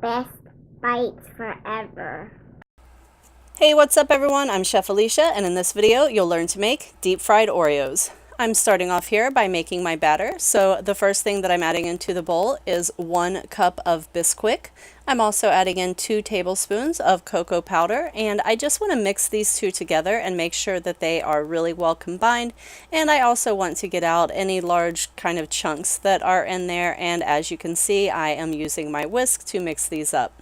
Best bites forever. Hey, what's up everyone? I'm Chef Alicia, and in this video you'll learn to make deep fried Oreos. I'm starting off here by making my batter. So the first thing that I'm adding into the bowl is 1 cup of Bisquick. I'm also adding in 2 tablespoons of cocoa powder, and I just want to mix these two together and make sure that they are really well combined. And I also want to get out any large kind of chunks that are in there, and as you can see, I am using my whisk to mix these up.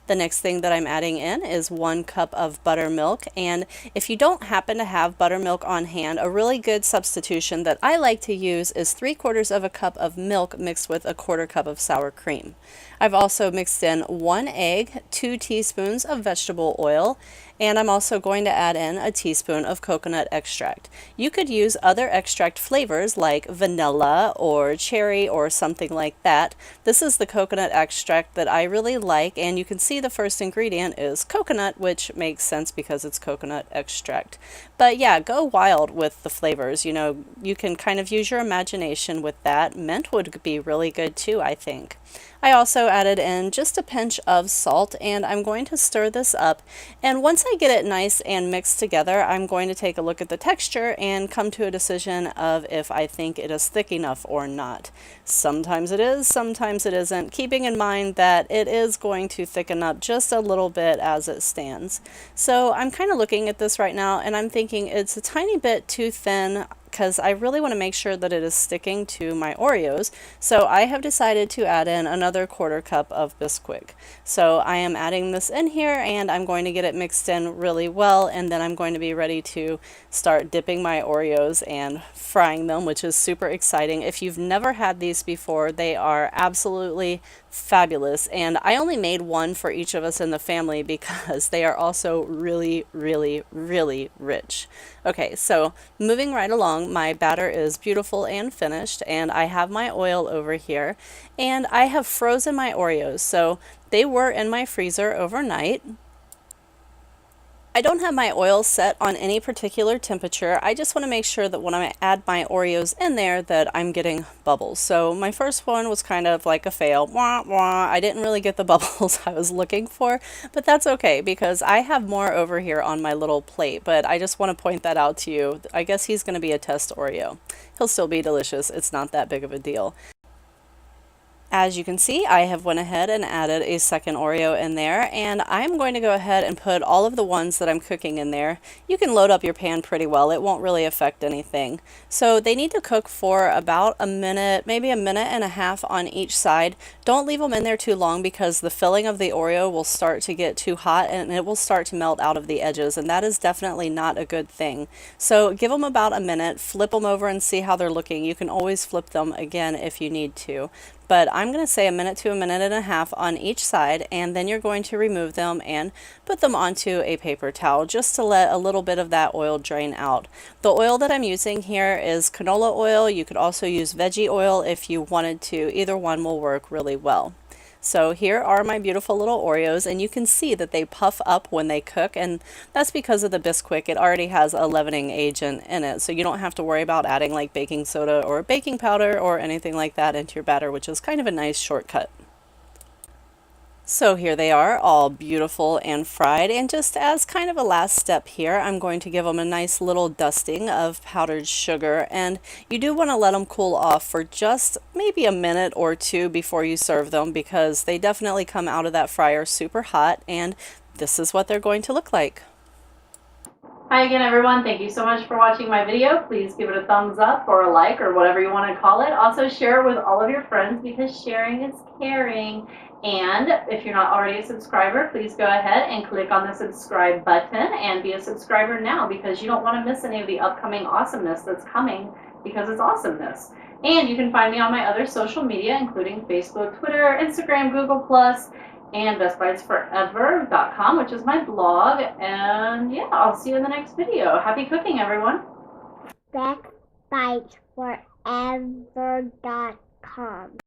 The next thing that I'm adding in is 1 cup of buttermilk, and if you don't happen to have buttermilk on hand, a really good substitution that I like to use is 3/4 of a cup of milk mixed with a 1/4 cup of sour cream. I've also mixed in 1 egg, 2 teaspoons of vegetable oil, and I'm also going to add in a teaspoon of coconut extract. You could use other extract flavors like vanilla or cherry or something like that. This is the coconut extract that I really like, and you can see the first ingredient is coconut, which makes sense because it's coconut extract. But yeah, go wild with the flavors. You know, you can kind of use your imagination with that. Mint would be really good too, I think. I also added in just a pinch of salt, and I'm going to stir this up, and once I get it nice and mixed together, I'm going to take a look at the texture and come to a decision of if I think it is thick enough or not. Sometimes it is, sometimes it isn't, keeping in mind that it is going to thicken up just a little bit as it stands. So I'm kind of looking at this right now and I'm thinking it's a tiny bit too thin, because I really want to make sure that it is sticking to my Oreos. So I have decided to add in another 1/4 cup of Bisquick. So I am adding this in here, and I'm going to get it mixed in really well, and then I'm going to be ready to start dipping my Oreos and frying them, which is super exciting. If you've never had these before, they are absolutely fabulous, and I only made one for each of us in the family because they are also really, really, really rich. Okay, so moving right along, my batter is beautiful and finished, and I have my oil over here, and I have frozen my Oreos. So they were in my freezer overnight. I don't have my oil set on any particular temperature. I just want to make sure that when I add my Oreos in there that I'm getting bubbles. So my first one was kind of like a fail. Wah, wah. I didn't really get the bubbles I was looking for, but that's okay because I have more over here on my little plate. But I just want to point that out to you. I guess he's going to be a test Oreo. He'll still be delicious. It's not that big of a deal. As you can see, I have went ahead and added a second Oreo in there, and I'm going to go ahead and put all of the ones that I'm cooking in there. You can load up your pan pretty well. It won't really affect anything. So they need to cook for about a minute, maybe a minute and a half on each side. Don't leave them in there too long because the filling of the Oreo will start to get too hot and it will start to melt out of the edges, and that is definitely not a good thing. So give them about a minute, flip them over and see how they're looking. You can always flip them again if you need to. But I'm going to say a minute to a minute and a half on each side, and then you're going to remove them and put them onto a paper towel just to let a little bit of that oil drain out. The oil that I'm using here is canola oil. You could also use veggie oil if you wanted to. Either one will work really well. So here are my beautiful little Oreos, and you can see that they puff up when they cook, and that's because of the Bisquick. It already has a leavening agent in it, so you don't have to worry about adding like baking soda or baking powder or anything like that into your batter, which is kind of a nice shortcut. So here they are, all beautiful and fried, and just as kind of a last step here, I'm going to give them a nice little dusting of powdered sugar, and you do want to let them cool off for just maybe a minute or two before you serve them because they definitely come out of that fryer super hot, and this is what they're going to look like. Hi again everyone, thank you so much for watching my video. Please give it a thumbs up or a like or whatever you want to call it. Also share it with all of your friends because sharing is caring. And if you're not already a subscriber, please go ahead and click on the subscribe button and be a subscriber now because you don't want to miss any of the upcoming awesomeness that's coming because it's awesomeness. And you can find me on my other social media including Facebook, Twitter, Instagram, Google+, and bestbitesforever.com, which is my blog. And yeah, I'll see you in the next video. Happy cooking, everyone. Bestbitesforever.com.